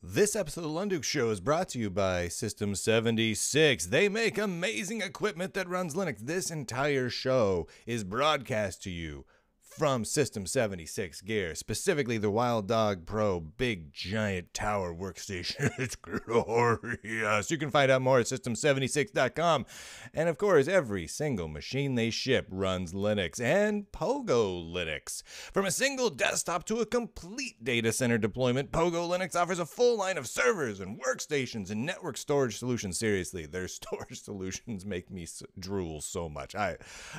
This episode of the Lunduk Show is brought to you by System 76. They make amazing equipment that runs Linux. This entire show is broadcast to you from System 76 gear, specifically the Wild Dog Pro big giant tower workstation. It's glorious. You can find out more at system76.com. And of course, every single machine they ship runs Linux and Pogo Linux. From a single desktop to a complete data center deployment, Pogo Linux offers a full line of servers and workstations and network storage solutions. Seriously, their storage solutions make me drool so much. I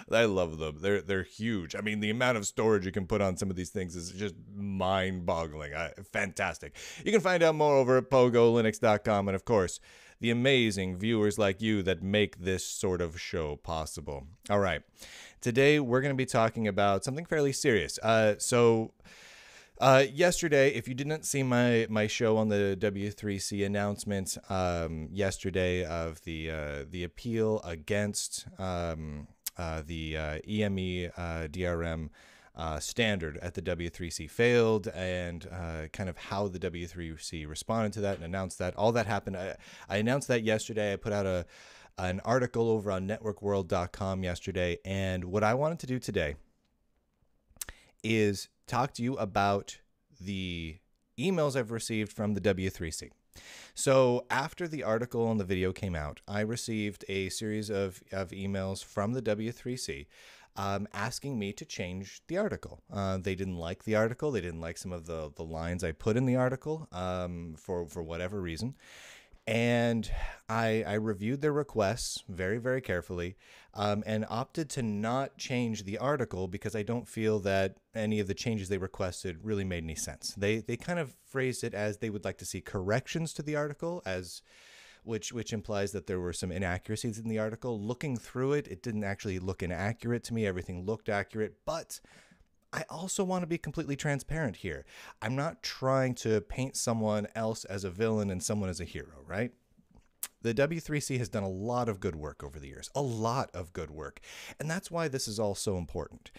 love them. They're huge. I mean, the amount of storage you can put on some of these things is just mind-boggling. Fantastic. You can find out more over at pogolinux.com, and of course, the amazing viewers like you that make this sort of show possible. All right. Today, we're going to be talking about something fairly serious. Yesterday, if you didn't see my show on the W3C announcement yesterday of the appeal against the EME DRM standard at the W3C failed, and kind of how the W3C responded to that and announced that. All that happened. I announced that yesterday. I put out an article over on networkworld.com yesterday, and what I wanted to do today is talk to you about the emails I've received from the W3C. So after the article and the video came out, I received a series of emails from the W3C asking me to change the article. They didn't like the article. They didn't like some of the lines I put in the article for whatever reason. And I reviewed their requests very, very carefully and opted to not change the article because I don't feel that any of the changes they requested really made any sense. They kind of phrased it as they would like to see corrections to the article, which implies that there were some inaccuracies in the article. Looking through it, it didn't actually look inaccurate to me. Everything looked accurate, but I also want to be completely transparent here. I'm not trying to paint someone else as a villain and someone as a hero, right? The W3C has done a lot of good work over the years, a lot of good work. And that's why this is all so important,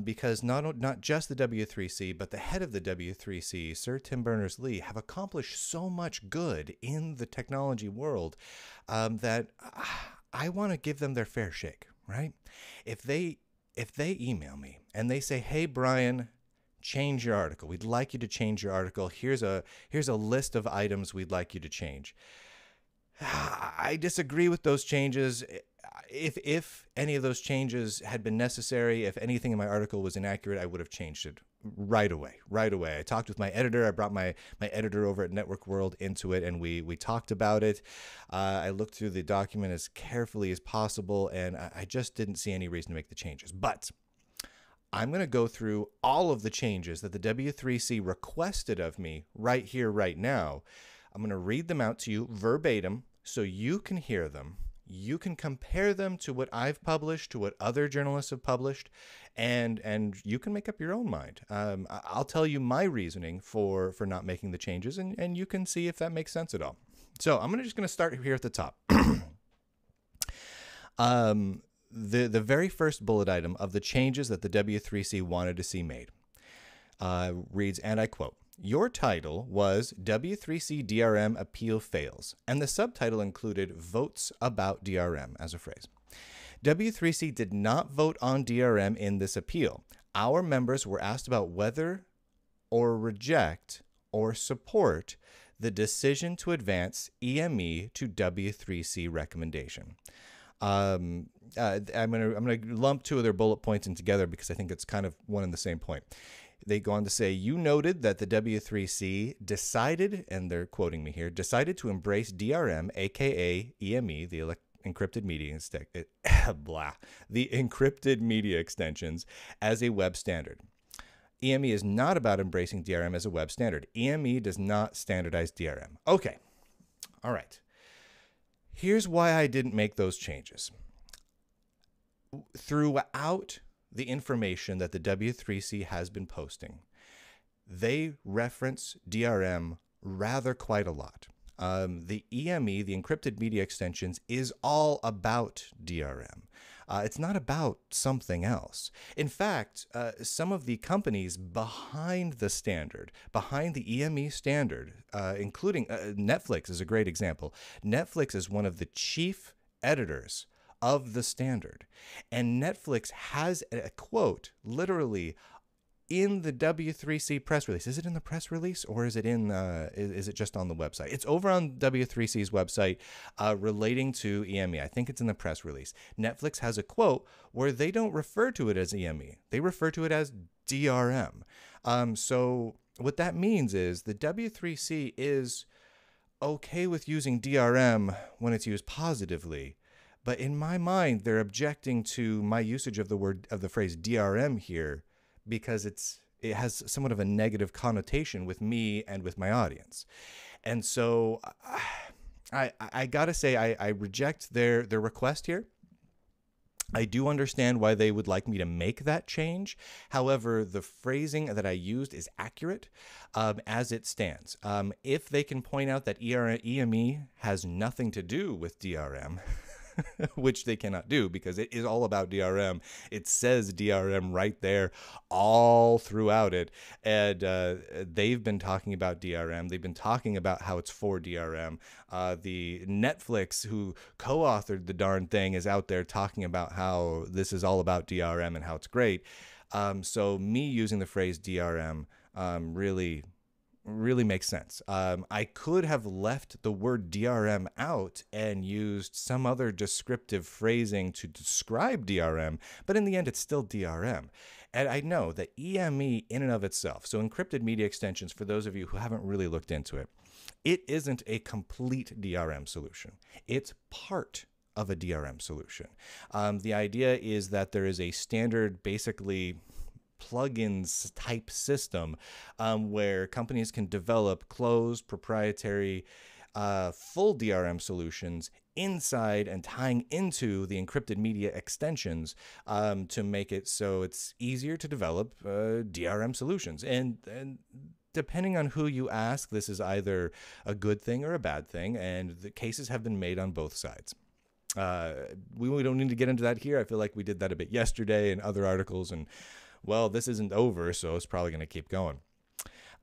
because not just the W3C, but the head of the W3C, Sir Tim Berners-Lee, have accomplished so much good in the technology world that I want to give them their fair shake, right? If they email me and they say, hey, Brian, change your article. We'd like you to change your article. Here's a list of items we'd like you to change. I disagree with those changes. If any of those changes had been necessary, if anything in my article was inaccurate, I would have changed it right away. I talked with my editor. I brought my editor over at Network World into it, and we talked about it. I looked through the document as carefully as possible, and I just didn't see any reason to make the changes. But I'm going to go through all of the changes that the W3C requested of me right here, right now. I'm going to read them out to you verbatim so you can hear them. You can compare them to what I've published, to what other journalists have published, and you can make up your own mind. I'll tell you my reasoning for not making the changes, and you can see if that makes sense at all. So I'm just going to start here at the top. The very first bullet item of the changes that the W3C wanted to see made reads, and I quote, "Your title was W3C DRM Appeal Fails, and the subtitle included votes about DRM as a phrase. W3C did not vote on DRM in this appeal. Our members were asked about whether or reject or support the decision to advance EME to W3C recommendation." I'm gonna lump two of their bullet points in together because I think it's kind of one and the same point. They go on to say, "You noted that the W3C decided," and they're quoting me here, "decided to embrace DRM, aka EME, the encrypted media the encrypted media extensions, as a web standard. EME is not about embracing DRM as a web standard. EME does not standardize DRM." Okay, all right. Here's why I didn't make those changes. Throughout the information that the W3C has been posting, they reference DRM rather quite a lot. The EME, the encrypted media extensions, is all about DRM. It's not about something else. In fact, some of the companies behind the standard, behind the EME standard, including Netflix is a great example. Netflix is one of the chief editors of the standard. And Netflix has a quote literally in the W3C press release. Is it in the press release or is it in is it just on the website? It's over on W3C's website relating to EME. I think it's in the press release. Netflix has a quote where they don't refer to it as EME. They refer to it as DRM. So what that means is the W3C is okay with using DRM when it's used positively. But in my mind, they're objecting to my usage of the phrase DRM here, because it has somewhat of a negative connotation with me and with my audience. And so I gotta say, I reject their request here. I do understand why they would like me to make that change. However, the phrasing that I used is accurate as it stands. If they can point out that EME has nothing to do with DRM, which they cannot do because it is all about DRM. It says DRM right there all throughout it. And they've been talking about DRM. They've been talking about how it's for DRM. The Netflix, who co-authored the darn thing, is out there talking about how this is all about DRM and how it's great. So me using the phrase DRM really makes sense. I could have left the word DRM out and used some other descriptive phrasing to describe DRM, but in the end, it's still DRM. And I know that EME in and of itself, so encrypted media extensions, for those of you who haven't really looked into it, it isn't a complete DRM solution. It's part of a DRM solution. The idea is that there is a standard, basically, plugins type system where companies can develop closed, proprietary, full DRM solutions inside and tying into the encrypted media extensions to make it so it's easier to develop DRM solutions. And depending on who you ask, this is either a good thing or a bad thing, and the cases have been made on both sides. We don't need to get into that here. I feel like we did that a bit yesterday in other articles, and well, this isn't over, so it's probably going to keep going.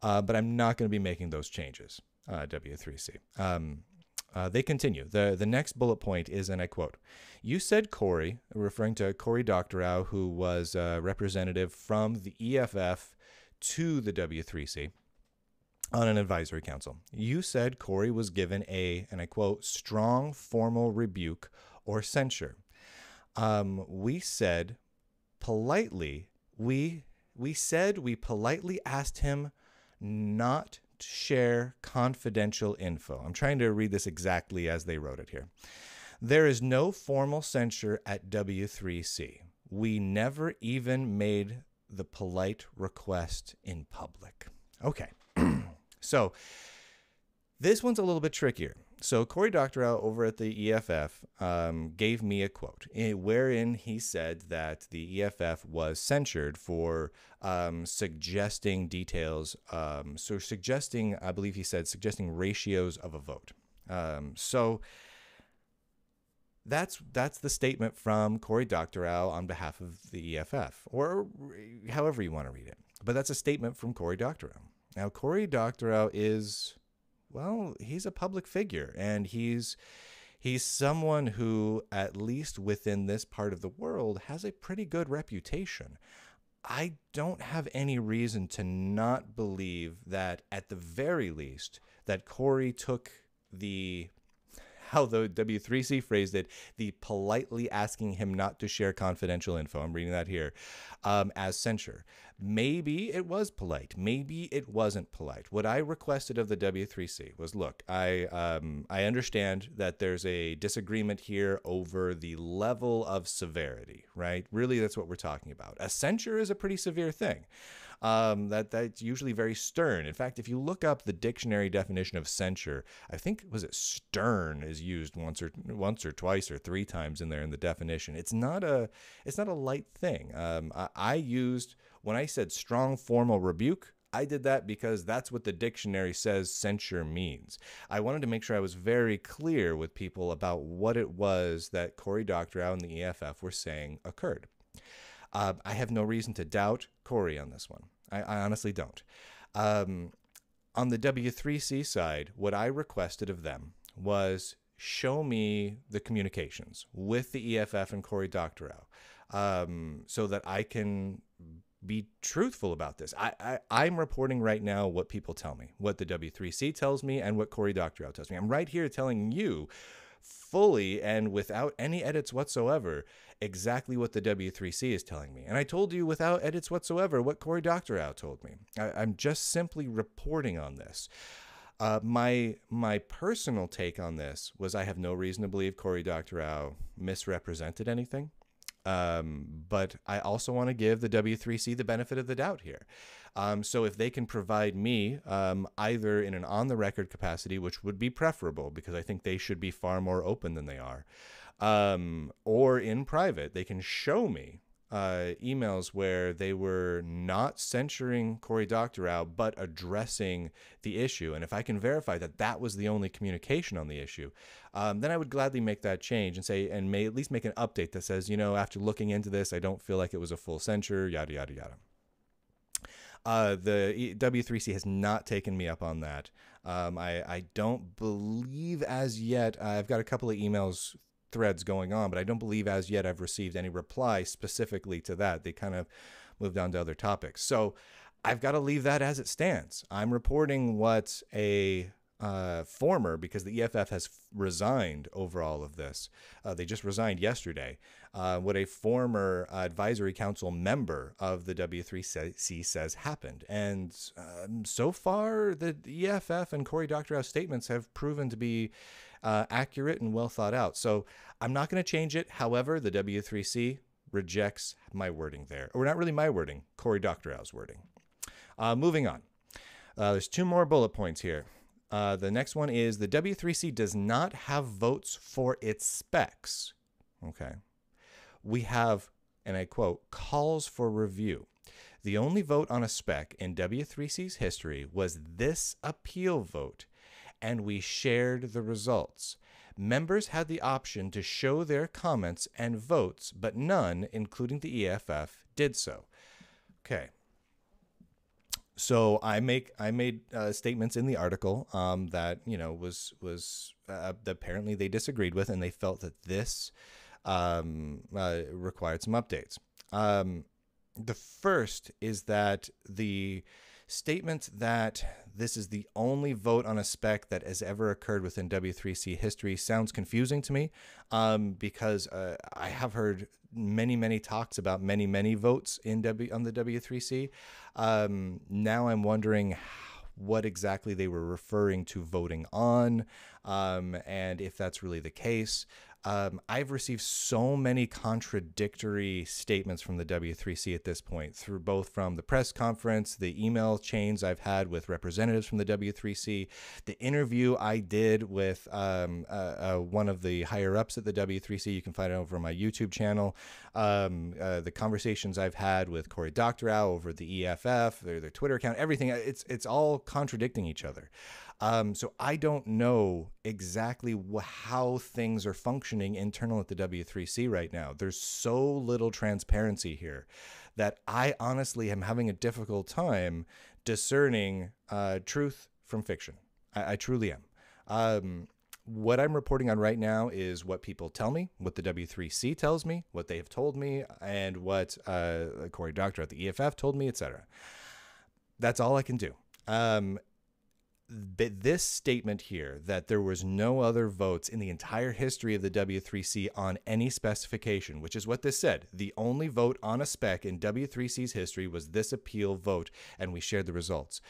But I'm not going to be making those changes, W3C. They continue. The next bullet point is, and I quote, "You said Corey," referring to Cory Doctorow, who was a representative from the EFF to the W3C on an advisory council. "You said Corey was given a," and I quote, "strong formal rebuke or censure. We said politely, we politely asked him not to share confidential info." I'm trying to read this exactly as they wrote it here. "There is no formal censure at W3C. We never even made the polite request in public." Okay. So this one's a little bit trickier. So Cory Doctorow over at the EFF gave me a quote wherein he said that the EFF was censured for suggesting details, I believe he said, suggesting ratios of a vote. So that's the statement from Cory Doctorow on behalf of the EFF, or however you want to read it. But that's a statement from Cory Doctorow. Now, Cory Doctorow is, well, he's a public figure, and he's someone who, at least within this part of the world, has a pretty good reputation. I don't have any reason to not believe that, at the very least, that Cory took how the W3C phrased it, the politely asking him not to share confidential info, I'm reading that here, as censure. Maybe it was polite. Maybe it wasn't polite. What I requested of the W3C was, look, I understand that there's a disagreement here over the level of severity, right? Really, that's what we're talking about. A censure is a pretty severe thing. That's usually very stern. In fact, if you look up the dictionary definition of censure, I think, was it stern is used once or twice or three times in there in the definition. It's not a light thing. I used, when I said strong formal rebuke, I did that because that's what the dictionary says censure means. I wanted to make sure I was very clear with people about what it was that Cory Doctorow and the EFF were saying occurred. I have no reason to doubt Cory on this one. I honestly don't. On the W3C side, what I requested of them was show me the communications with the EFF and Cory Doctorow, so that I can be truthful about this. I'm reporting right now what people tell me, what the W3C tells me, and what Cory Doctorow tells me. I'm right here telling you fully and without any edits whatsoever exactly what the W3C is telling me. And I told you without edits whatsoever what Cory Doctorow told me. I'm just simply reporting on this. My personal take on this was I have no reason to believe Cory Doctorow misrepresented anything. But I also want to give the W3C the benefit of the doubt here. So if they can provide me either in an on-the-record capacity, which would be preferable because I think they should be far more open than they are, or in private, they can show me emails where they were not censuring Cory Doctorow, but addressing the issue. And if I can verify that that was the only communication on the issue, then I would gladly make that change and say, and may at least make an update that says, you know, after looking into this, I don't feel like it was a full censure, yada, yada, yada. The W3C has not taken me up on that. I don't believe as yet, I've got a couple of emails threads going on, but I don't believe as yet I've received any reply specifically to that. They kind of moved on to other topics. So I've got to leave that as it stands. I'm reporting what a former, because the EFF has resigned over all of this. They just resigned yesterday. What a former advisory council member of the W3C says happened. And so far, the EFF and Cory Doctorow's statements have proven to be accurate and well thought out. So I'm not going to change it. However, the W3C rejects my wording there. Or not really my wording, Cory Doctorow's wording. Moving on. There's two more bullet points here. The next one is the W3C does not have votes for its specs. Okay. We have, and I quote, calls for review. The only vote on a spec in W3C's history was this appeal vote, and we shared the results. Members had the option to show their comments and votes, but none, including the EFF, did so. Okay. So I made statements in the article that, you know, was apparently they disagreed with, and they felt that this required some updates. The first is that the statement that this is the only vote on a spec that has ever occurred within W3C history sounds confusing to me, because I have heard many talks about many votes on the W3C. Now I'm wondering what exactly they were referring to voting on, and if that's really the case. I've received so many contradictory statements from the W3C at this point, through both from the press conference, the email chains I've had with representatives from the W3C, the interview I did with one of the higher ups at the W3C. You can find it over on my YouTube channel. The conversations I've had with Cory Doctorow over the EFF, their Twitter account, everything. It's all contradicting each other. So I don't know exactly how things are functioning internal at the W3C right now. There's so little transparency here that I honestly am having a difficult time discerning truth from fiction. I truly am. What I'm reporting on right now is what people tell me, what the W3C tells me, what they have told me, and what Cory Doctorow at the EFF told me, etc. That's all I can do. But this statement here that there was no other votes in the entire history of the W3C on any specification, which is what this said. The only vote on a spec in W3C's history was this appeal vote, and we shared the results.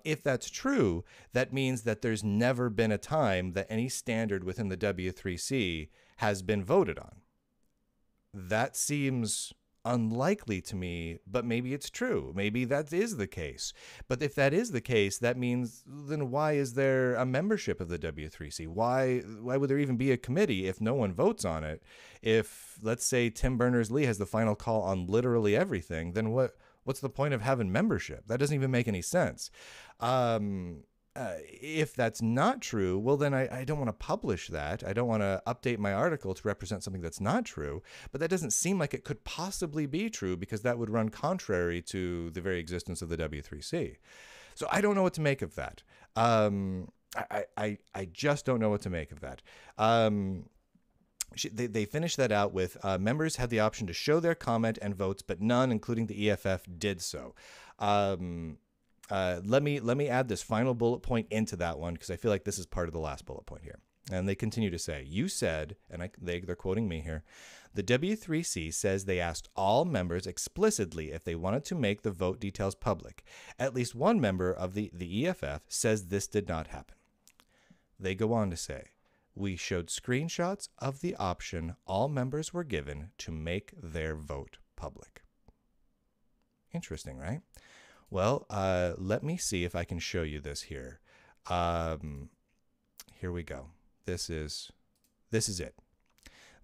If that's true, that means that there's never been a time that any standard within the W3C has been voted on. That seems unlikely to me, but maybe it's true. Maybe that is the case. But if that is the case, that means then why is there a membership of the W3C? Why would there even be a committee if no one votes on it? If, let's say, Tim Berners-Lee has the final call on literally everything, then What's the point of having membership? That doesn't even make any sense. If that's not true, well, then I don't want to publish that. I don't want to update my article to represent something that's not true. But that doesn't seem like it could possibly be true, because that would run contrary to the very existence of the W3C. So I don't know what to make of that. I just don't know what to make of that. They finished that out with members had the option to show their comment and votes, but none, including the EFF, did so. Let me add this final bullet point into that one, because I feel like this is part of the last bullet point here. And they continue to say, you said, and they're quoting me here, the W3C says they asked all members explicitly if they wanted to make the vote details public. At least one member of the EFF says this did not happen. They go on to say, we showed screenshots of the option all members were given to make their vote public. Interesting, right? Well, let me see if I can show you this here. Here we go. This is it.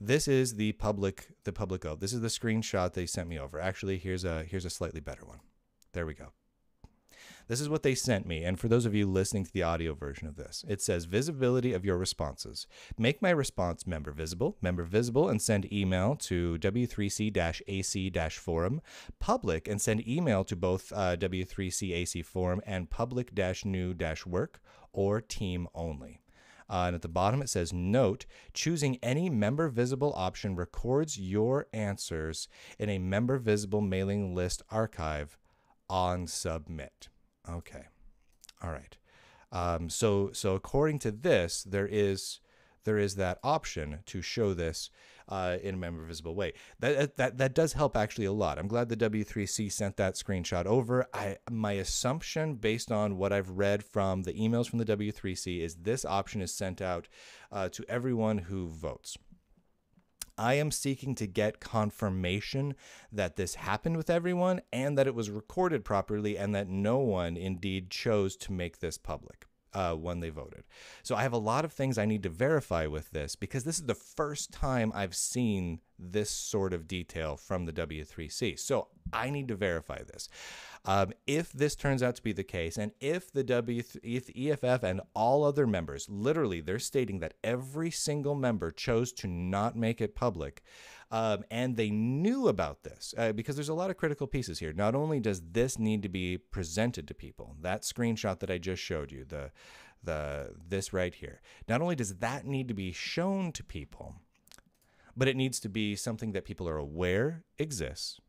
This is the public vote. This is the screenshot they sent me over. Actually, here's a slightly better one. There we go. This is what they sent me. And for those of you listening to the audio version of this, it says visibility of your responses. Make my response member visible, and send email to W3C-AC-forum, public, and send email to both W3C-AC forum and public-new-work or team only. And at the bottom it says, note, choosing any member visible option records your answers in a member visible mailing list archive on submit. Okay. All right. So according to this, there is that option to show this in a member visible way. That does help actually a lot. I'm glad the W3C sent that screenshot over. My assumption, based on what I've read from the emails from the W3C, is this option is sent out to everyone who votes. I am seeking to get confirmation that this happened with everyone and that it was recorded properly and that no one indeed chose to make this public when they voted. So I have a lot of things I need to verify with this, because this is the first time I've seen this sort of detail from the W3C. So I need to verify this. If this turns out to be the case, and if the EFF and all other members, literally they're stating that every single member chose to not make it public, and they knew about this, because there's a lot of critical pieces here. Not only does this need to be presented to people, that screenshot that I just showed you, this right here, not only does that need to be shown to people, but it needs to be something that people are aware exists,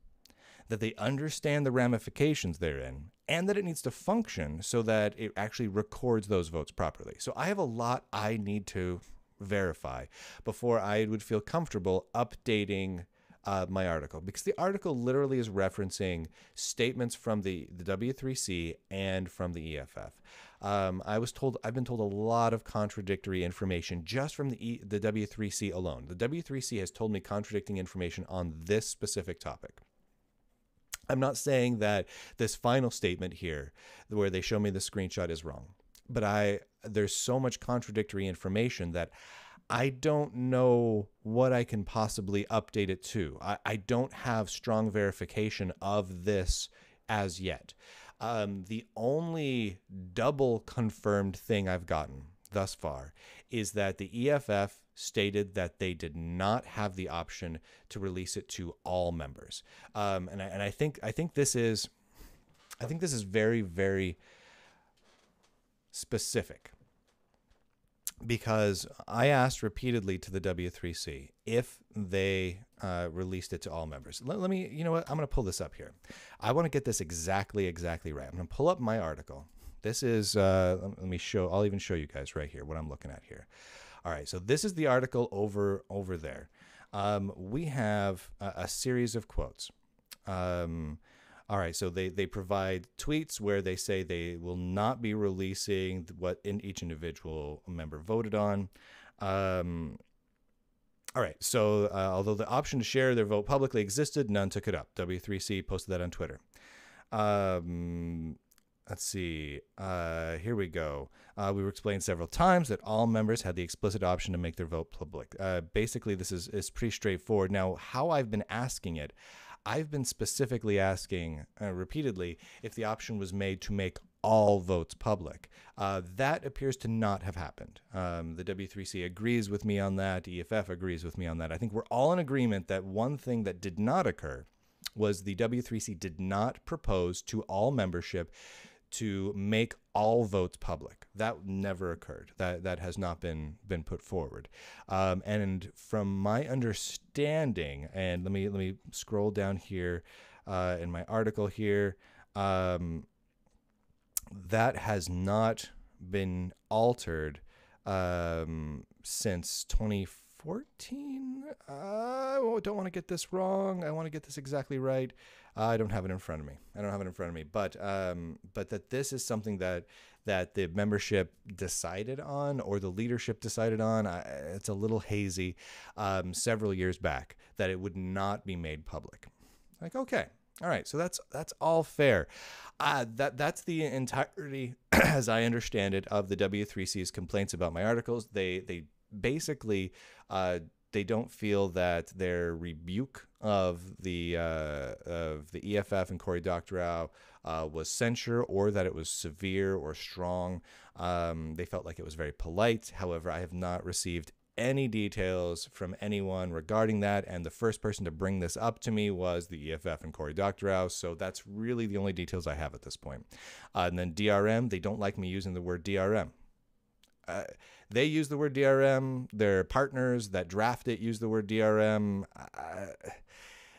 that they understand the ramifications therein, and that it needs to function so that it actually records those votes properly. So I have a lot I need to verify before I would feel comfortable updating my article, because the article literally is referencing statements from the W3C and from the EFF. I've been told a lot of contradictory information just from the W3C alone. The W3C has told me contradicting information on this specific topic. I'm not saying that this final statement here, where they show me the screenshot, is wrong, but there's so much contradictory information that I don't know what I can possibly update it to. I don't have strong verification of this as yet. The only double confirmed thing I've gotten thus far is that the EFF stated that they did not have the option to release it to all members, and I think this is very, very specific, because I asked repeatedly to the W3C if they released it to all members. Let me, you know what? I'm going to pull this up here. I want to get this exactly right. I'm going to pull up my article. This is, let me show, I'll even show you guys right here what I'm looking at here. All right, so this is the article over there. We have a series of quotes. All right, so they provide tweets where they say they will not be releasing what each individual member voted on. All right, so although the option to share their vote publicly existed, none took it up. W3C posted that on Twitter. Let's see. Here we go. We were explained several times that all members had the explicit option to make their vote public. Basically, this is pretty straightforward. Now, how I've been asking it, I've been specifically asking repeatedly if the option was made to make all votes public. That appears to not have happened. The W3C agrees with me on that. EFF agrees with me on that. I think we're all in agreement that one thing that did not occur was the W3C did not propose to all membership to make all votes public. That never occurred. That has not been put forward. And from my understanding, and let me scroll down here in my article here. That has not been altered since 2014. I don't want to get this wrong. I want to get this exactly right. I don't have it in front of me. But that this is something that the membership decided on, or the leadership decided on. It's a little hazy. Several years back, that it would not be made public. Like, okay. All right, so that's all fair. That's the entirety, as I understand it, of the W3C's complaints about my articles. They basically they don't feel that their rebuke of the EFF and Cory Doctorow was censure, or that it was severe or strong. They felt like it was very polite. However, I have not received any details from anyone regarding that, and the first person to bring this up to me was the EFF and Cory Doctorow, so that's really the only details I have at this point. And then DRM, they don't like me using the word DRM. They use the word DRM. Their partners that draft it use the word DRM.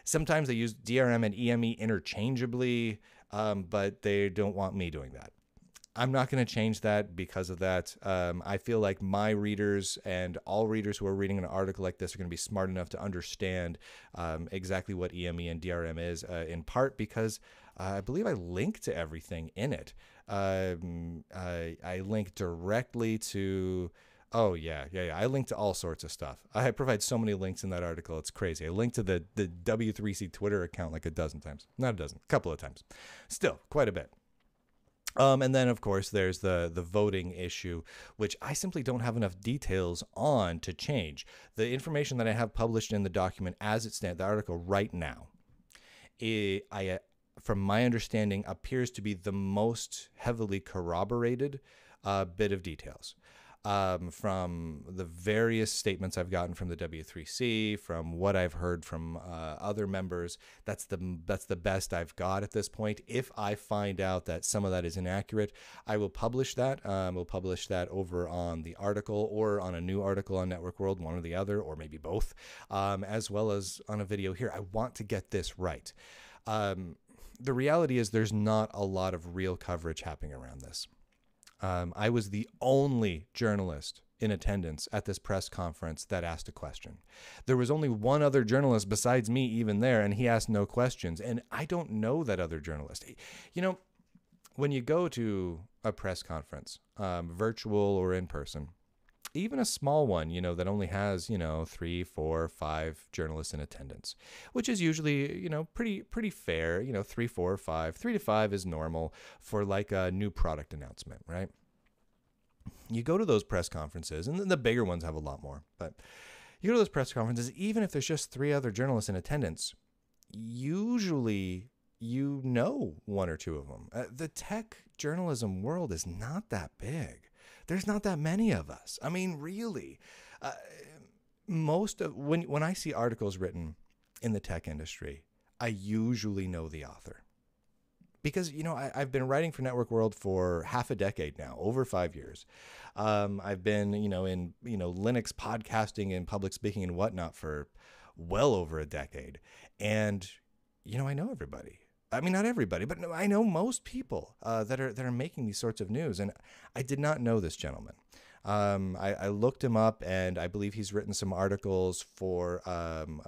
Sometimes they use DRM and EME interchangeably, but they don't want me doing that. I'm not going to change that because of that. I feel like my readers and all readers who are reading an article like this are going to be smart enough to understand exactly what EME and DRM is, in part because I believe I link to everything in it. I link directly to... Oh, yeah. I link to all sorts of stuff. I provide so many links in that article. It's crazy. I link to the W3C Twitter account like a dozen times. Not a dozen, a couple of times. Still, quite a bit. And then, of course, there's the voting issue, which I simply don't have enough details on to change. The information that I have published in the document as it stands, the article right now, from my understanding, appears to be the most heavily corroborated bit of details. From the various statements I've gotten from the W3C, from what I've heard from other members, that's the best I've got at this point. If I find out that some of that is inaccurate, I will publish that. We'll publish that over on the article or on a new article on Network World, one or the other, or maybe both, as well as on a video here. I want to get this right. The reality is there's not a lot of real coverage happening around this. I was the only journalist in attendance at this press conference that asked a question. There was only one other journalist besides me even there, and he asked no questions. And I don't know that other journalist. You know, when you go to a press conference, virtual or in person, even a small one, you know, that only has, 3, 4, 5 journalists in attendance, which is usually, pretty fair, 3, 4, 5, 3 to 5 is normal for like a new product announcement, right? You go to those press conferences, and then the bigger ones have a lot more, but you go to those press conferences, even if there's just 3 other journalists in attendance, usually one or two of them. The tech journalism world is not that big. There's not that many of us. I mean, really, when I see articles written in the tech industry, I usually know the author. Because, I've been writing for Network World for half a decade now, over 5 years. I've been, in, Linux podcasting and public speaking and whatnot for well over a decade. And, I know everybody. I mean, not everybody, but I know most people that are making these sorts of news. And I did not know this gentleman. I looked him up, and I believe he's written some articles for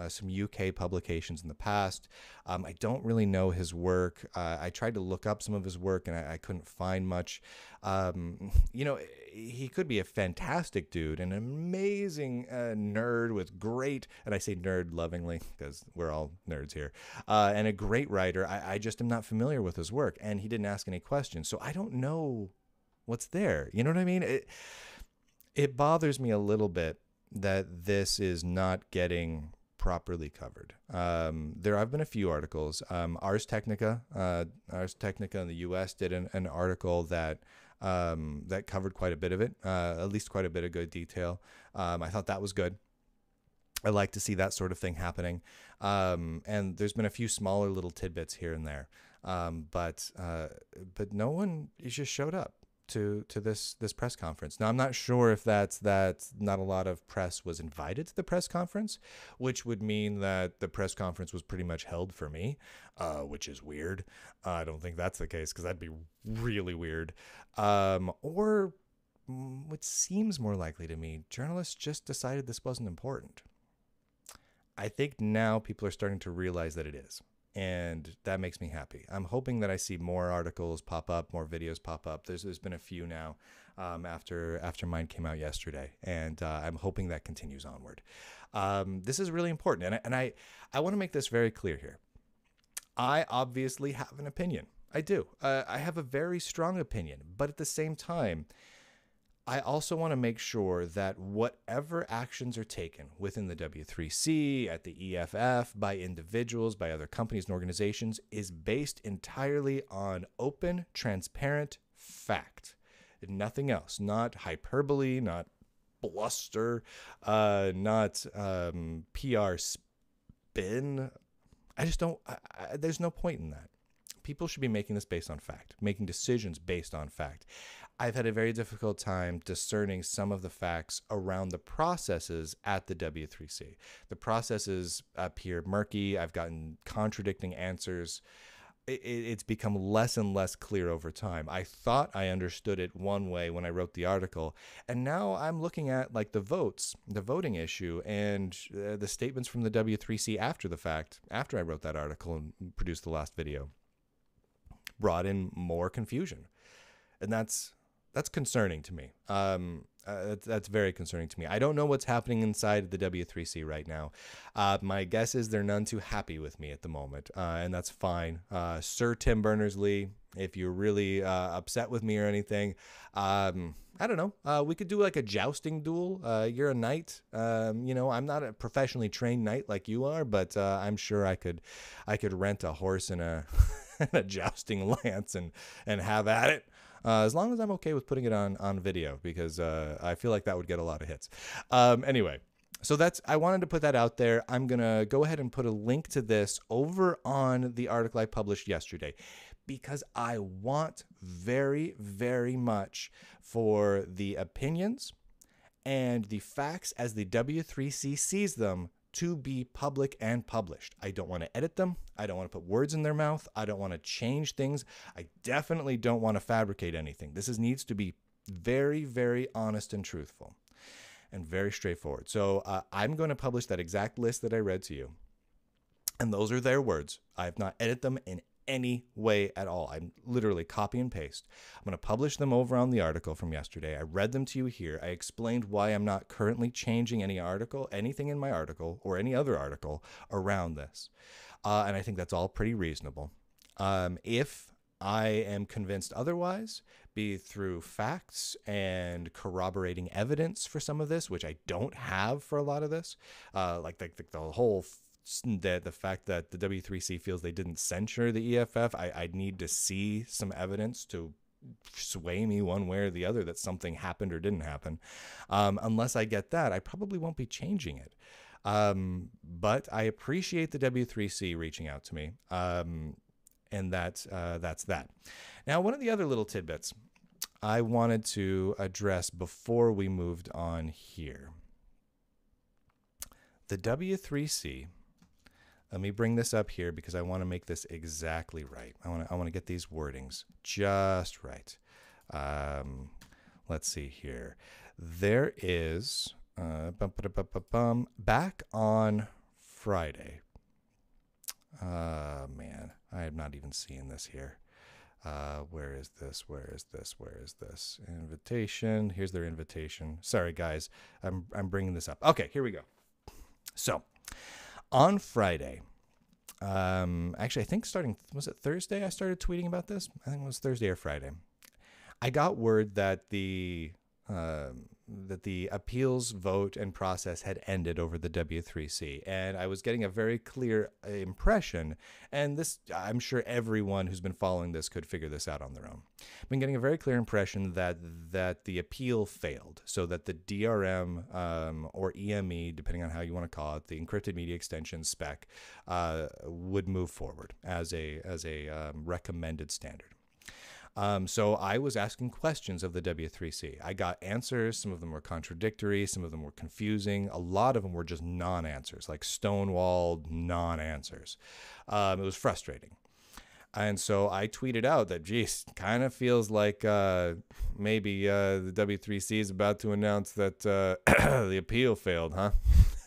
some UK publications in the past. I don't really know his work. I tried to look up some of his work, and I couldn't find much. He could be a fantastic dude, an amazing nerd with great, and I say nerd lovingly because we're all nerds here, and a great writer. I just am not familiar with his work, and he didn't ask any questions, so I don't know what's there. You know what I mean? It bothers me a little bit that this is not getting properly covered. There have been a few articles. Ars Technica in the U.S. did an article that covered quite a bit of it, at least quite a bit of good detail. I thought that was good. I like to see that sort of thing happening. And there's been a few smaller little tidbits here and there. But no one just showed up to this press conference. Now, I'm not sure if that's not a lot of press was invited to the press conference, which would mean that the press conference was pretty much held for me, which is weird. I don't think that's the case, because that'd be really weird. Or what seems more likely to me, journalists just decided this wasn't important. I think now people are starting to realize that it is. And that makes me happy. I'm hoping that I see more articles pop up, more videos pop up. There's been a few now after mine came out yesterday, and I'm hoping that continues onward. This is really important, and I want to make this very clear here. I obviously have an opinion. I do. I have a very strong opinion, but at the same time, I also want to make sure that whatever actions are taken within the W3C, at the EFF, by individuals, by other companies and organizations, is based entirely on open, transparent fact. Nothing else. Not hyperbole, not bluster, not PR spin. I just don't, there's no point in that. People should be making this based on fact, making decisions based on fact. I've had a very difficult time discerning some of the facts around the processes at the W3C. The processes appear murky. I've gotten contradicting answers. It's become less and less clear over time. I thought I understood it one way when I wrote the article, and now I'm looking at like the voting issue, and the statements from the W3C after the fact, after I wrote that article and produced the last video, brought in more confusion. And that's concerning to me. That's very concerning to me. I don't know what's happening inside the W3C right now. My guess is they're none too happy with me at the moment, and that's fine. Sir Tim Berners-Lee, if you're really upset with me or anything, I don't know. We could do like a jousting duel. You're a knight. You know, I'm not a professionally trained knight like you are, but I'm sure I could rent a horse and a a jousting lance and have at it. As long as I'm okay with putting it on video, because I feel like that would get a lot of hits. Anyway, so I wanted to put that out there. I'm going to go ahead and put a link to this over on the article I published yesterday, because I want very, very much for the opinions and the facts as the W3C sees them to be public and published. I don't want to edit them. I don't want to put words in their mouth. I don't want to change things. I definitely don't want to fabricate anything. This needs to be very, very honest and truthful and very straightforward. So I'm going to publish that exact list that I read to you. And those are their words. I have not edited them in any way at all. I'm literally copy and paste. I'm going to publish them over on the article from yesterday. I read them to you here. I explained why I'm not currently changing anything in my article or any other article around this. And I think that's all pretty reasonable. If I am convinced otherwise, be through facts and corroborating evidence for some of this, which I don't have for a lot of this, like the whole the fact that the W3C feels they didn't censure the EFF, I need to see some evidence to sway me one way or the other that something happened or didn't happen. Unless I get that, I probably won't be changing it. But I appreciate the W3C reaching out to me, and that's that. Now, one of the other little tidbits I wanted to address before we moved on here. The W3C, let me bring this up here because I want to make this exactly right. I want to get these wordings just right. Let's see here. There is back on Friday. Man, I am not even seeing this here. Where is this? Where is this? Where is this? Invitation. Here's their invitation. Sorry, guys. I'm bringing this up. Okay, here we go. So, on Friday, actually, I think was it Thursday I started tweeting about this? I think it was Thursday or Friday. I got word that the the appeals vote and process had ended over the W3C, and I was getting a very clear impression, and this, I'm sure everyone who's been following this could figure this out on their own. I've been getting a very clear impression that the appeal failed, so that the DRM or EME, depending on how you want to call it, the encrypted media extension spec, would move forward as a recommended standard. So I was asking questions of the W3C. I got answers. Some of them were contradictory. Some of them were confusing. A lot of them were just non-answers, like stonewalled non-answers. It was frustrating. And so I tweeted out that, geez, kind of feels like maybe the W3C is about to announce that the appeal failed, huh?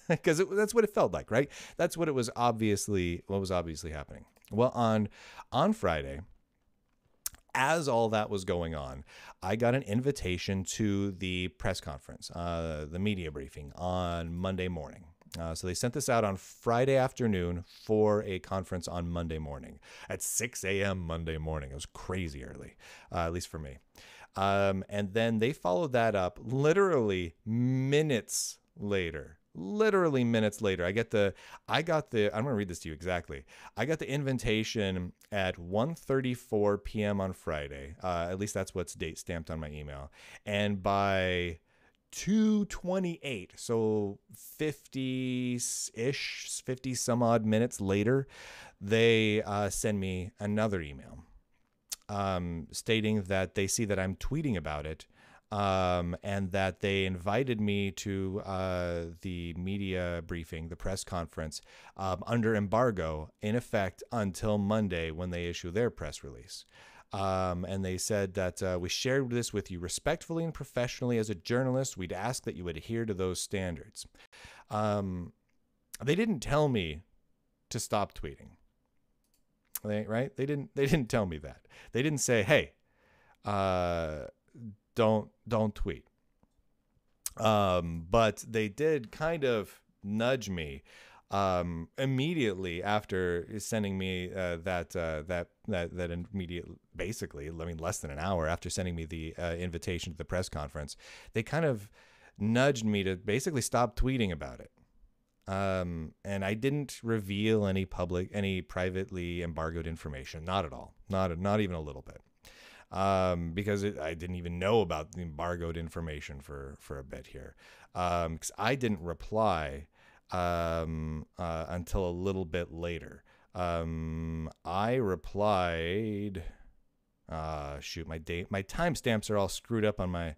Because that's what it felt like, right? That's what was obviously happening. Well, on Friday, as all that was going on, I got an invitation to the press conference, the media briefing on Monday morning. So they sent this out on Friday afternoon for a conference on Monday morning at 6 a.m. Monday morning. It was crazy early, at least for me. And then they followed that up literally minutes later. Literally minutes later, I'm going to read this to you exactly. I got the invitation at 1:34 p.m. on Friday. At least that's what's date stamped on my email. And by 2:28, so 50-ish, 50 some odd minutes later, they send me another email stating that they see that I'm tweeting about it. And that they invited me to the media briefing, the press conference, under embargo, in effect until Monday when they issue their press release. And they said that we shared this with you respectfully and professionally as a journalist. We'd ask that you adhere to those standards. They didn't tell me to stop tweeting. Right? They didn't tell me that. They didn't say, hey, don't tweet. But they did kind of nudge me immediately after sending me that immediate, basically, I mean, less than an hour after sending me the invitation to the press conference. They kind of nudged me to basically stop tweeting about it. And I didn't reveal any privately embargoed information. Not at all. Not even a little bit. Because I didn't even know about the embargoed information for a bit here. Because I didn't reply until a little bit later. I replied. Shoot, my timestamps are all screwed up on my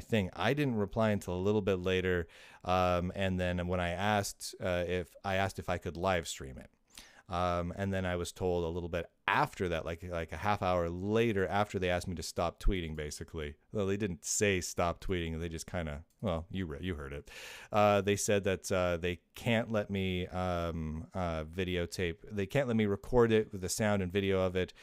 thing. I didn't reply until a little bit later. And then when I asked if I could live stream it. And then I was told a little bit after that, like a half hour later, after they asked me to stop tweeting, basically. Well, they didn't say stop tweeting. They just kind of, well, you heard it. They said that they can't let me videotape. They can't let me record it with the sound and video of it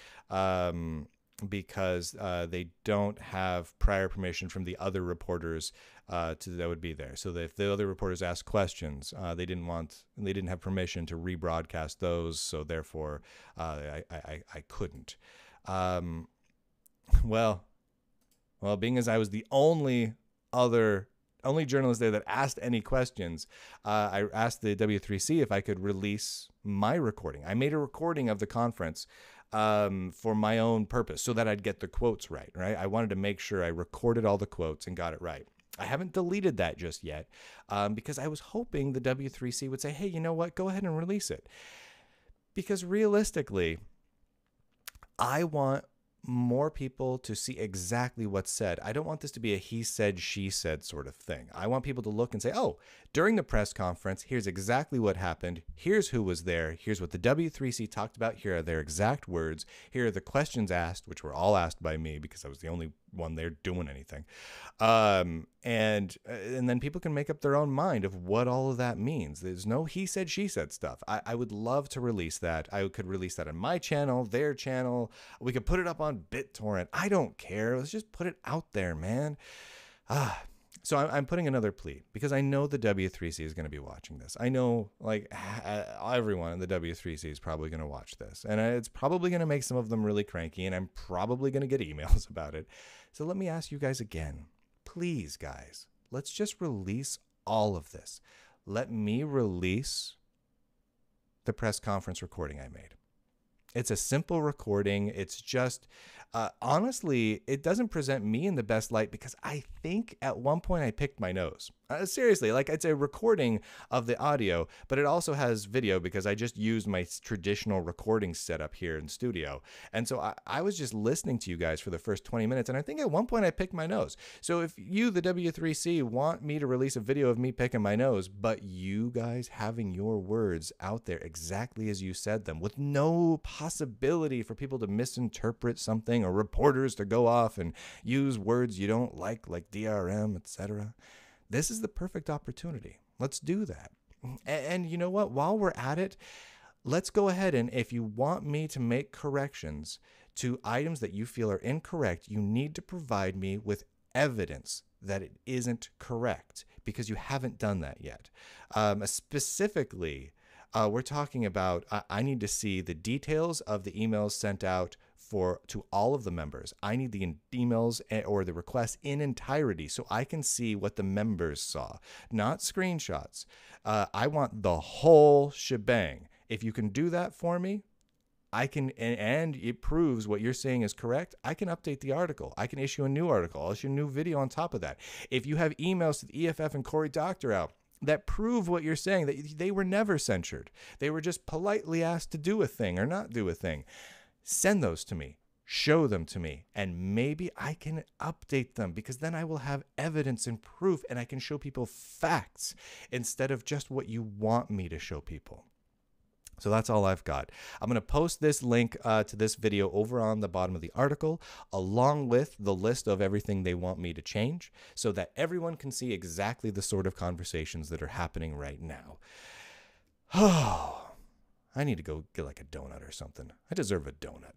because they don't have prior permission from the other reporters that would be there. So that if the other reporters asked questions, they didn't have permission to rebroadcast those. So therefore, I couldn't. Well, being as I was the only journalist there that asked any questions, I asked the W3C if I could release my recording. I made a recording of the conference for my own purpose so that I'd get the quotes right. I wanted to make sure I recorded all the quotes and got it right. I haven't deleted that just yet because I was hoping the W3C would say, hey, you know what? Go ahead and release it. Because realistically, I want more people to see exactly what's said. I don't want this to be a he said, she said sort of thing. I want people to look and say, oh, during the press conference, here's exactly what happened. Here's who was there. Here's what the W3C talked about. Here are their exact words. Here are the questions asked, which were all asked by me because I was the only one there doing anything. And then people can make up their own mind of what all of that means. There's no he said, she said stuff. I would love to release that. I could release that on my channel, their channel. We could put it up on BitTorrent. I don't care. Let's just put it out there, man. So I'm putting another plea because I know the W3C is going to be watching this. I know like everyone in the W3C is probably going to watch this, and it's probably going to make some of them really cranky, and I'm probably going to get emails about it. So let me ask you guys again, please, guys, Let's just release all of this. Let me release the press conference recording I made. It's a simple recording. It's just, honestly, it doesn't present me in the best light because I think at one point I picked my nose. Seriously, like it's a recording of the audio, but it also has video because I just used my traditional recording setup here in studio. And so I was just listening to you guys for the first 20 minutes. And I think at one point I picked my nose. So if you, the W3C, want me to release a video of me picking my nose, but you guys having your words out there exactly as you said them with no possibility for people to misinterpret something or reporters to go off and use words you don't like DRM, etc. This is the perfect opportunity. Let's do that. And you know what? While we're at it, let's go ahead and if you want me to make corrections to items that you feel are incorrect, you need to provide me with evidence that it isn't correct because you haven't done that yet. Specifically, we're talking about I need to see the details of the emails sent out to all of the members. I need the emails or the requests in entirety so I can see what the members saw, not screenshots. I want the whole shebang. If you can do that for me, I can, and it proves what you're saying is correct, I can update the article. I can issue a new article. I'll issue a new video on top of that. If you have emails to the EFF and Cory Doctorow out that prove what you're saying, that they were never censured, they were just politely asked to do a thing or not do a thing, send those to me, show them to me, and maybe I can update them because then I will have evidence and proof and I can show people facts instead of just what you want me to show people. So that's all I've got. I'm going to post this link to this video over on the bottom of the article, along with the list of everything they want me to change so that everyone can see exactly the sort of conversations that are happening right now. Oh, I need to go get like a donut or something. I deserve a donut.